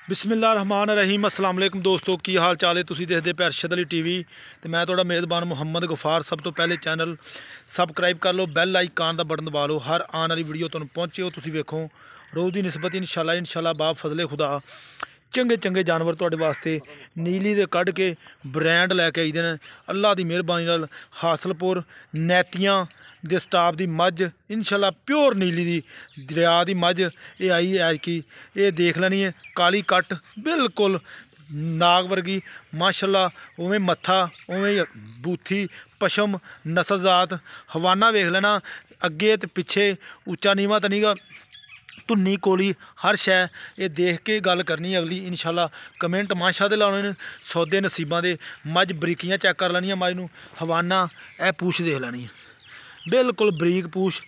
बिस्मिल्लाह रहमान रहीम अस्सलाम वालेकुम दोस्तों की हाल चाल है। तुसीं देखदे पे अरशद अली टीवी ते मैं तुहाडा मेज़बान मुहम्मद गफार। सब तो पहले चैनल सबसक्राइब कर लो, बैल आइकान का बटन दबा लो, हर आने वाली वीडियो तुहानूं पहुँचे हो। तुसीं वेखो रोज़ की निस्बत इंशाल्लाह बाब फजले खुदा चंगे चंगे जानवर तुहाडे वास्ते नीली दे कढ़ के ब्रांड लैके आई दे ने। अल्लाह की मेहरबानी नाल हासलपुर नैतियां दे स्टाफ की मझ इंशाल्लाह प्योर नीली दी दरिया की मझ ये आई है कि ये देख लैनी है। काली कट बिल्कुल नाग वर्गी माशाल्लाह, उवें मत्था उवें बूथी पशम नस्लजात हवाना वेख लेना अगे तो पिछे उच्चा नीवा तो नहीं गा, धुन्नी कोली हर शै ये देख के गल करनी अगली इंशाल्लाह। कमेंट माशा दे लाने ने, सौदे नसीबां दे मझ बरीकियां चैक कर लैनियां मझ नूं। हवाना ए पूछ देख लैनी है बिल्कुल बरीक पूछ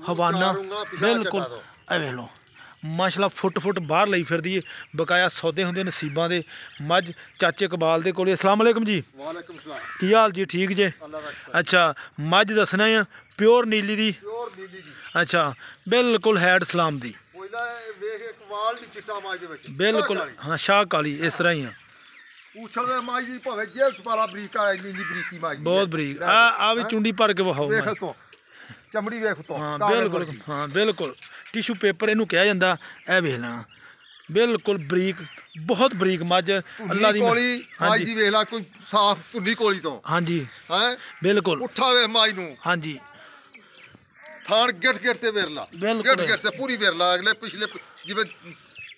हवाना बिल्कुल ए वेख लो माशाल्लाह फुट बाहर लई फिरदी है। बकाया सौदे होंदे नसीबां दे मझ चाचे कबाल दे कोल। अस्सलाम वालेकुम जी, वालेकुम सलाम, की हाल जी? ठीक जे? अच्छा मझ दसना है प्योर नीली दी। अच्छा बिल्कुल हैड सलाम दी बिल्कुल हाँ शाह काली इस तरह ही है। बहुत बरीक आ भी चुंडी भर के विखाओ। चमड़ी वेख तो हाँ बिल्कुल हाँ बिल्कुल टिशू पेपर इनू कहा जाता है। वेख लेना बिल्कुल बरीक बहुत बरीक मझ अल्लाह दी हाँ जी वेख ला कोई साफ धुन्नी कोली तो हाँ जी हैं बिल्कुल उठा वे मझ नू हाँ जी थान गेट से वेरला गेट से पूरी वेरला अगले पिछले जिवें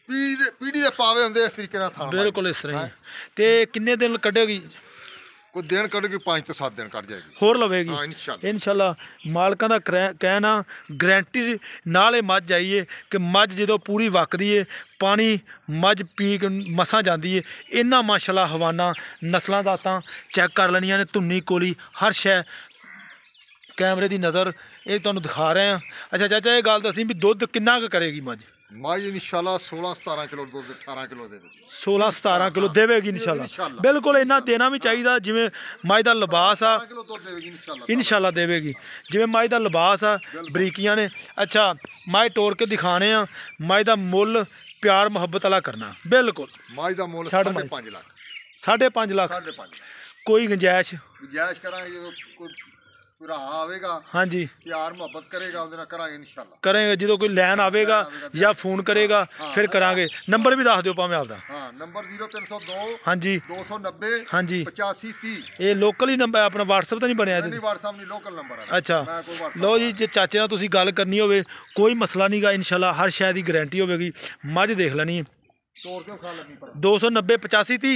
पीढ़ी दे पावे हुंदे इस तरीके नाल थान बिल्कुल इस तरह ही। ते किन्ने दिन कड्ढेगी? कोई दिन कड्ढेगी 5 तो 7 दिन कट जाएगी होर लवेगी इंशाल्लाह। मालकां दा कहना गारंटी नाल मझ आइए कि मझ जो पूरी वकदी है पानी मझ पी के मसां जाती है। इन्ना माशाल्लाह हवाना नस्लां दातां चैक कर लैनियां ने, धुन्नी कोली हर शै कैमरे की नज़र ये तुहानूं दिखा रहे हैं। अच्छा चाचा ये गल दसी भी दुध किन्ना क करेगी मझ? मझ इंशाल्लाह 16-17 किलो दूध 18 किलो दे 16-17 किलो देवेगी इंशाल्लाह। बिल्कुल इन्ना देना भी चाहिए जिवें मझ दा लिबास आ इंशाल्लाह देवेगी, जिवें मझ दा लिबास आ बरीकियां ने। अच्छा मझ तोड़ के दिखाने आ, मझ दा मुੱਲ प्यार मुहब्बत वाला करना बिल्कुल। मझ दा मुੱਲ 5.5 लाख 5.5 लाख कोई गुंजाइश करांगे जो कोई भरा आवेगा हाँ जी प्यार मुहब्बत करेगा उहदे नाल करांगे इंशाल्लाह। करेंगे जो कोई लैन आवेगा या फोन करेगा फिर करांगे। नंबर भी दस दिओ भावें आपदा। हाँ नंबर 0302 हाँ जी 290 हाँ जी 8530 ये लोकल ही नंबर अपना व्हाट्सएप तो नहीं बनया? नहीं व्हाट्सएप नहीं लोकल नंबर है। अच्छा लो जी जे चाचे नाल तुसीं गल करनी होवे कोई मसला नहीं गा इंशाल्लाह। हर शै दी गारंटी होवेगी। मझ देख लैनी है 290 8530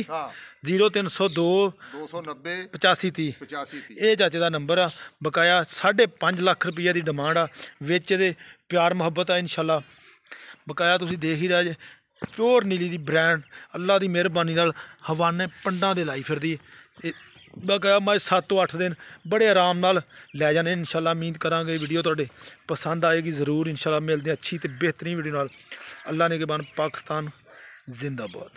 0302 290 8530 ये चाचे का नंबर आ। बकाया 5.5 लाख रुपये की डिमांड आ, विच दे प्यार मुहब्बत आ इंशाल्लाह। बकाया तुसीं देख ही रहे जे प्योर नीली दी ब्रांड अल्लाह की मेहरबानी नाल हवाने पंडां दे लाई फिरदी। बकाया मैं 7 तो 8 दिन बड़े आराम नाल लै जाने इंशाल्लाह। उम्मीद करांगे वीडियो तुहाडे पसंद आएगी ज़रूर इंशाल्लाह। मिलते हैं अच्छी तो बेहतरीन वीडियो नाल। अल्लाह ने के बान पाकिस्तान जिंदाबाद।